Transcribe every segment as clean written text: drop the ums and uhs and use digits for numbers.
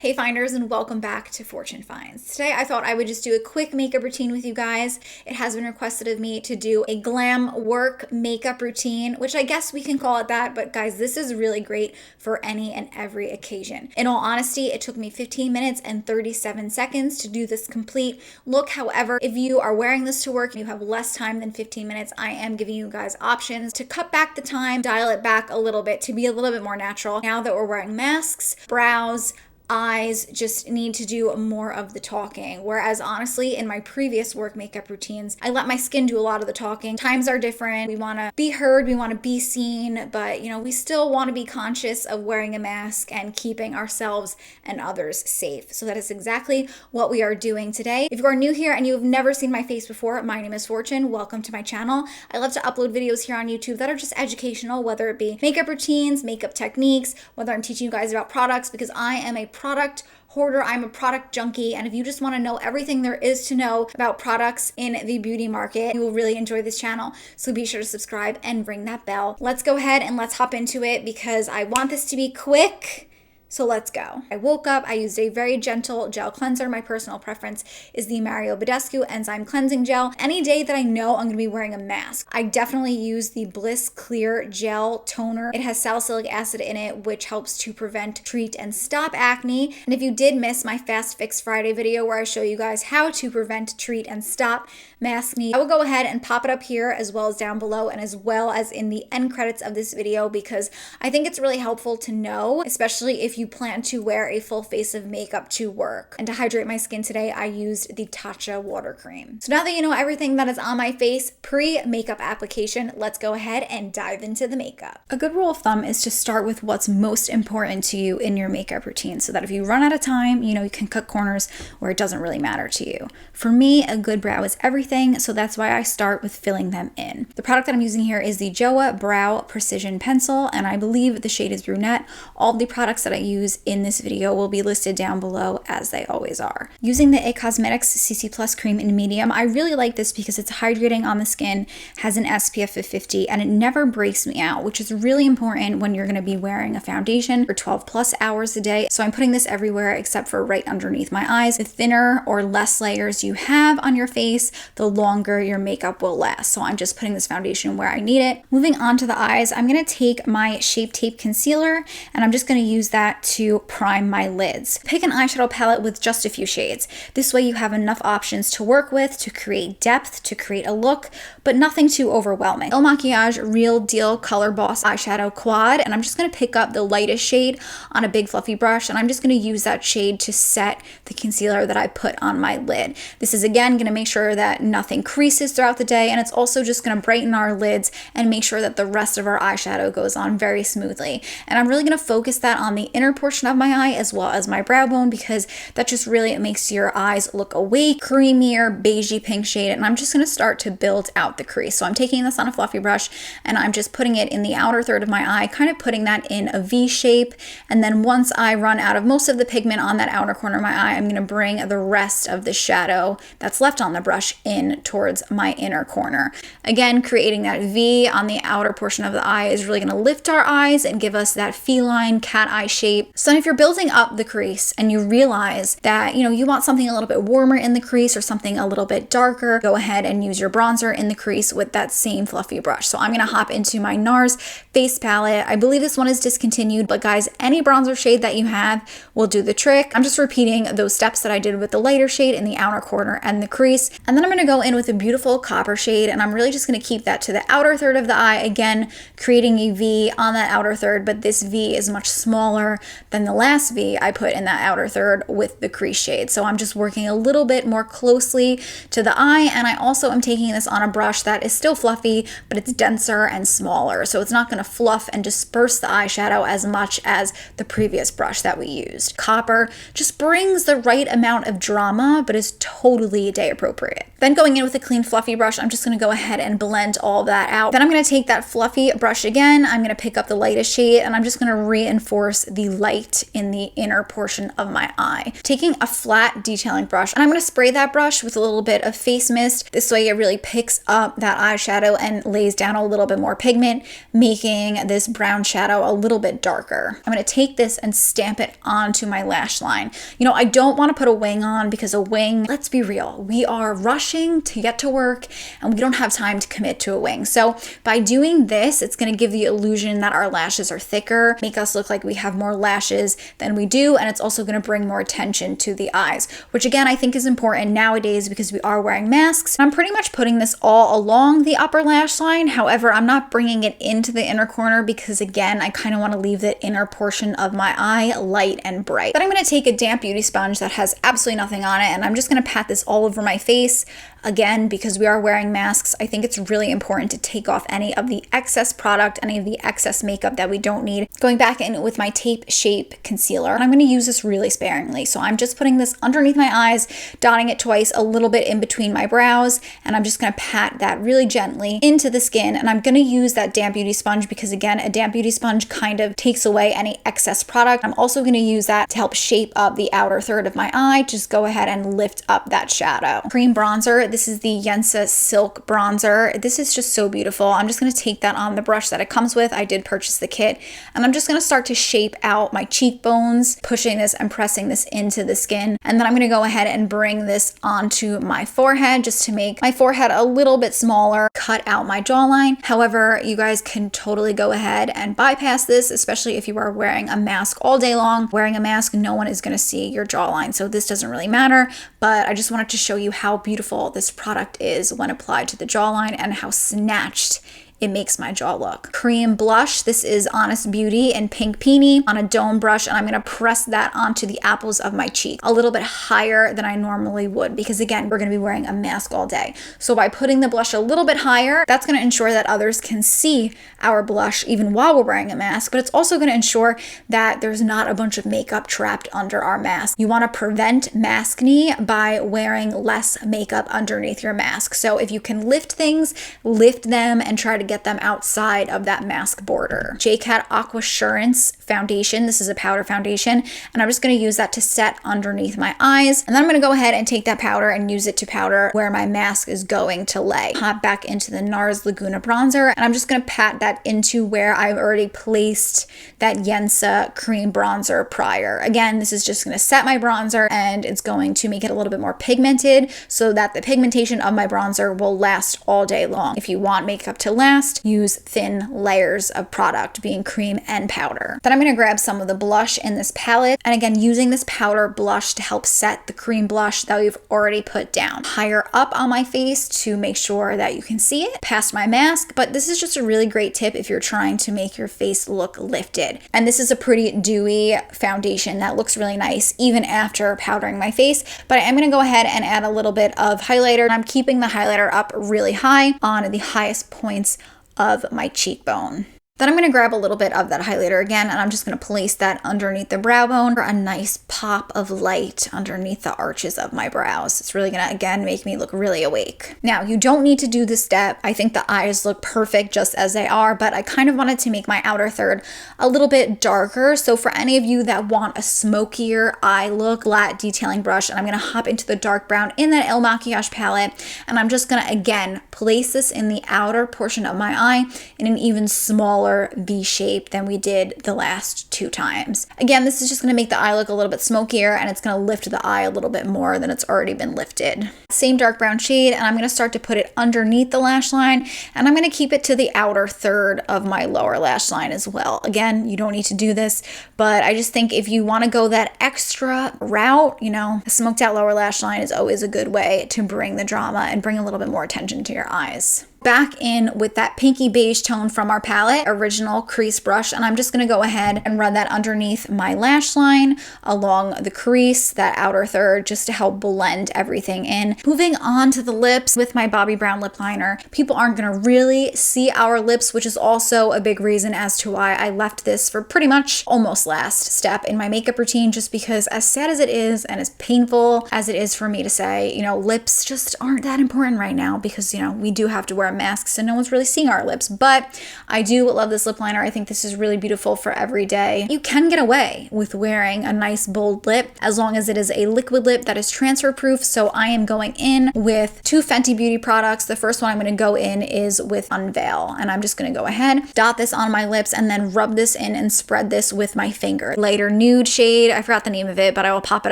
Hey finders, and welcome back to Fortune Finds. Today I thought I would just do a quick makeup routine with you guys. It has been requested of me to do a glam work makeup routine, which I guess we can call it that, but guys, this is really great for any and every occasion. In all honesty, it took me 15 minutes and 37 seconds to do this complete look. However, if you are wearing this to work and you have less time than 15 minutes, I am giving you guys options to cut back the time, dial it back a little bit to be a little bit more natural. Now that we're wearing masks, brows, eyes just need to do more of the talking. Whereas honestly, in my previous work makeup routines, I let my skin do a lot of the talking. Times are different. We want to be heard, we want to be seen, but we still want to be conscious of wearing a mask and keeping ourselves and others safe. So that is exactly what we are doing today. If you are new here and you have never seen my face before, my name is Fortune. Welcome to my channel. I love to upload videos here on YouTube that are just educational, whether it be makeup routines, makeup techniques, whether I'm teaching you guys about products, because I am a product hoarder, I'm a product junkie, and if you just want to know everything there is to know about products in the beauty market, you will really enjoy this channel. So be sure to subscribe and ring that bell. Let's go ahead and let's hop into it because I want this to be quick. So let's go. I woke up, I used a very gentle gel cleanser. My personal preference is the Badescu Enzyme Cleansing Gel. Any day that I know I'm gonna be wearing a mask, I definitely use the Bliss Clear Gel Toner. It has salicylic acid in it, which helps to prevent, treat, and stop acne. And if you did miss my Fast Fix Friday video where I show you guys how to prevent, treat, and stop maskne, I will go ahead and pop it up here as well as down below and as well as in the end credits of this video because I think it's really helpful to know, especially if you plan to wear a full face of makeup to work. And to hydrate my skin today, I used the Tatcha water cream. So now that you know everything that is on my face pre-makeup application, let's go ahead and dive into the makeup. A good rule of thumb is to start with what's most important to you in your makeup routine so that if you run out of time, you can cut corners where it doesn't really matter to you. For me, a good brow is everything, so that's why I start with filling them in. The product that I'm using here is the Joah Brow Precision Pencil, and I believe the shade is Brunette. All of the products that I use in this video will be listed down below as they always are. Using the IT Cosmetics CC Plus cream in medium, I really like this because it's hydrating on the skin, has an SPF of 50, and it never breaks me out, which is really important when you're going to be wearing a foundation for 12 plus hours a day. So I'm putting this everywhere except for right underneath my eyes. The thinner or less layers you have on your face, the longer your makeup will last. So I'm just putting this foundation where I need it. Moving on to the eyes, I'm going to take my Shape Tape concealer and I'm just going to use that to prime my lids. Pick an eyeshadow palette with just a few shades. This way you have enough options to work with to create depth, to create a look, but nothing too overwhelming. Makiage Real Deal Color Boss Eyeshadow Quad, and I'm just going to pick up the lightest shade on a big fluffy brush, and I'm just going to use that shade to set the concealer that I put on my lid. This is again going to make sure that nothing creases throughout the day, and it's also just going to brighten our lids and make sure that the rest of our eyeshadow goes on very smoothly. And I'm really going to focus that on the inner portion of my eye as well as my brow bone because that just really makes your eyes look awake, creamier, beigey pink shade. And I'm just going to start to build out the crease. So I'm taking this on a fluffy brush and I'm just putting it in the outer third of my eye, kind of putting that in a V shape. And then once I run out of most of the pigment on that outer corner of my eye, I'm going to bring the rest of the shadow that's left on the brush in towards my inner corner. Again, creating that V on the outer portion of the eye is really going to lift our eyes and give us that feline cat eye shape. So if you're building up the crease and you realize that you want something a little bit warmer in the crease or something a little bit darker, go ahead and use your bronzer in the crease with that same fluffy brush. So I'm going to hop into my NARS face palette. I believe this one is discontinued, but guys, any bronzer shade that you have will do the trick. I'm just repeating those steps that I did with the lighter shade in the outer corner and the crease. And then I'm going to go in with a beautiful copper shade, and I'm really just going to keep that to the outer third of the eye, again creating a V on that outer third, but this V is much smaller than the last V I put in that outer third with the crease shade. So I'm just working a little bit more closely to the eye, and I also am taking this on a brush that is still fluffy, but it's denser and smaller. So it's not going to fluff and disperse the eyeshadow as much as the previous brush that we used. Copper just brings the right amount of drama, but is totally day appropriate. Then going in with a clean fluffy brush, I'm just going to go ahead and blend all that out. Then I'm going to take that fluffy brush again. I'm going to pick up the lightest shade and I'm just going to reinforce the light in the inner portion of my eye. Taking a flat detailing brush, and I'm going to spray that brush with a little bit of face mist. This way it really picks up that eyeshadow and lays down a little bit more pigment, making this brown shadow a little bit darker. I'm going to take this and stamp it onto my lash line. You know, I don't want to put a wing on because a wing, let's be real, we are rushing to get to work and we don't have time to commit to a wing. So by doing this, it's going to give the illusion that our lashes are thicker, make us look like we have more lashes than we do, and it's also going to bring more attention to the eyes, which again I think is important nowadays because we are wearing masks. I'm pretty much putting this all along the upper lash line. However, I'm not bringing it into the inner corner because again, I kind of want to leave the inner portion of my eye light and bright. Then I'm going to take a damp beauty sponge that has absolutely nothing on it, and I'm just going to pat this all over my face. Again, because we are wearing masks, I think it's really important to take off any of the excess product, any of the excess makeup that we don't need. Going back in with my Tape Shape concealer, and I'm going to use this really sparingly. So I'm just putting this underneath my eyes, dotting it twice, a little bit in between my brows, and I'm just going to pat that really gently into the skin. And I'm going to use that damp beauty sponge because again, a damp beauty sponge kind of takes away any excess product. I'm also going to use that to help shape up the outer third of my eye. Just go ahead and lift up that shadow. Cream bronzer. This is the Yensa Silk Bronzer. This is just so beautiful. I'm just going to take that on the brush that it comes with. I did purchase the kit, and I'm just going to start to shape out my cheekbones, pushing this and pressing this into the skin. And then I'm going to go ahead and bring this onto my forehead just to make my forehead a little bit smaller, cut out my jawline. However, you guys can totally go ahead and bypass this, especially if you are wearing a mask all day long. Wearing a mask, no one is going to see your jawline, so this doesn't really matter, but I just wanted to show you how beautiful this product is when applied to the jawline and how snatched it makes my jaw look. Cream blush. This is Honest Beauty in Pink Peony on a dome brush, and I'm going to press that onto the apples of my cheek a little bit higher than I normally would because again, we're going to be wearing a mask all day. So by putting the blush a little bit higher, that's going to ensure that others can see our blush even while we're wearing a mask, but it's also going to ensure that there's not a bunch of makeup trapped under our mask. You want to prevent maskne by wearing less makeup underneath your mask. So if you can lift things, lift them and try to get them outside of that mask border. JCat Aquasurance foundation. This is a powder foundation, and I'm just going to use that to set underneath my eyes. And then I'm going to go ahead and take that powder and use it to powder where my mask is going to lay. Hop back into the NARS Laguna bronzer, and I'm just going to pat that into where I've already placed that Yensa cream bronzer prior. Again, this is just going to set my bronzer, and it's going to make it a little bit more pigmented so that the pigmentation of my bronzer will last all day long. If you want makeup to last, use thin layers of product, being cream and powder. Then I'm going to grab some of the blush in this palette, and again, using this powder blush to help set the cream blush that we've already put down higher up on my face to make sure that you can see it past my mask. But this is just a really great tip if you're trying to make your face look lifted. And this is a pretty dewy foundation that looks really nice even after powdering my face. But I am going to go ahead and add a little bit of highlighter. I'm keeping the highlighter up really high on the highest points of my cheekbone. Then I'm going to grab a little bit of that highlighter again, and I'm just going to place that underneath the brow bone for a nice pop of light underneath the arches of my brows. It's really going to, again, make me look really awake. Now, you don't need to do this step. I think the eyes look perfect just as they are, but I kind of wanted to make my outer third a little bit darker. So for any of you that want a smokier eye look, flat detailing brush, and I'm going to hop into the dark brown in that Makiage palette, and I'm just going to, again, place this in the outer portion of my eye in an even smaller V shape than we did the last two times. Again, this is just going to make the eye look a little bit smokier, and it's going to lift the eye a little bit more than it's already been lifted. Same dark brown shade, and I'm going to start to put it underneath the lash line, and I'm going to keep it to the outer third of my lower lash line as well. Again, you don't need to do this, but I just think if you want to go that extra route, you know, a smoked out lower lash line is always a good way to bring the drama and bring a little bit more attention to your eyes. Back in with that pinky beige tone from our palette, original crease brush, and I'm just going to go ahead and run that underneath my lash line along the crease, that outer third, just to help blend everything in. Moving on to the lips with my Bobbi Brown lip liner. People aren't going to really see our lips, which is also a big reason as to why I left this for pretty much almost last step in my makeup routine, just because as sad as it is and as painful as it is for me to say, you know, lips just aren't that important right now because, you know, we do have to wear a mask, so no one's really seeing our lips. But I do love this lip liner. I think this is really beautiful for every day. You can get away with wearing a nice bold lip as long as it is a liquid lip that is transfer proof. So I am going in with 2 Fenty Beauty products. The first one I'm going to go in is with Unveil, and I'm just going to go ahead, dot this on my lips, and then rub this in and spread this with my finger. Lighter nude shade, I forgot the name of it, but I will pop it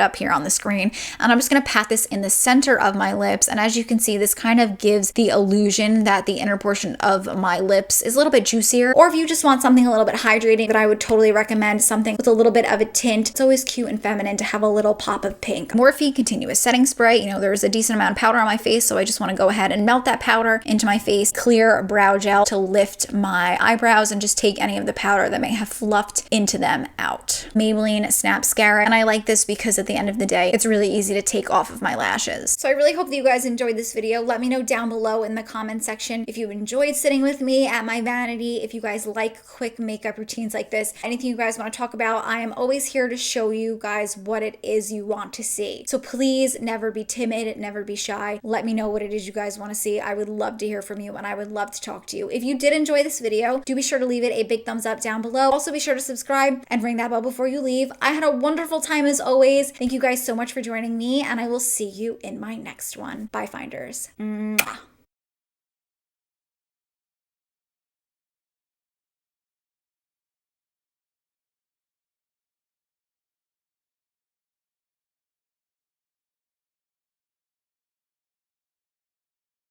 up here on the screen. And I'm just going to pat this in the center of my lips. And as you can see, this kind of gives the illusion that the inner portion of my lips is a little bit juicier. Or if you just want something a little bit hydrating, that I would totally recommend something with a little bit of a tint. It's always cute and feminine to have a little pop of pink. Morphe Continuous Setting Spray. You know, there's a decent amount of powder on my face, so I just want to go ahead and melt that powder into my face. Clear brow gel to lift my eyebrows and just take any of the powder that may have fluffed into them out. Maybelline Snap Scara, and I like this because at the end of the day, it's really easy to take off of my lashes. So I really hope that you guys enjoyed this video. Let me know down below in the comment section if you enjoyed sitting with me at my vanity, if you guys like quick makeup routines like this, anything you guys want to talk about. I am always here to show you guys what it is you want to see. So please never be timid, never be shy. Let me know what it is you guys want to see. I would love to hear from you and I would love to talk to you. If you did enjoy this video, do be sure to leave it a big thumbs up down below. Also be sure to subscribe and ring that bell before you leave. I had a wonderful time as always. Thank you guys so much for joining me, and I will see you in my next one. Bye, Finders. Mwah.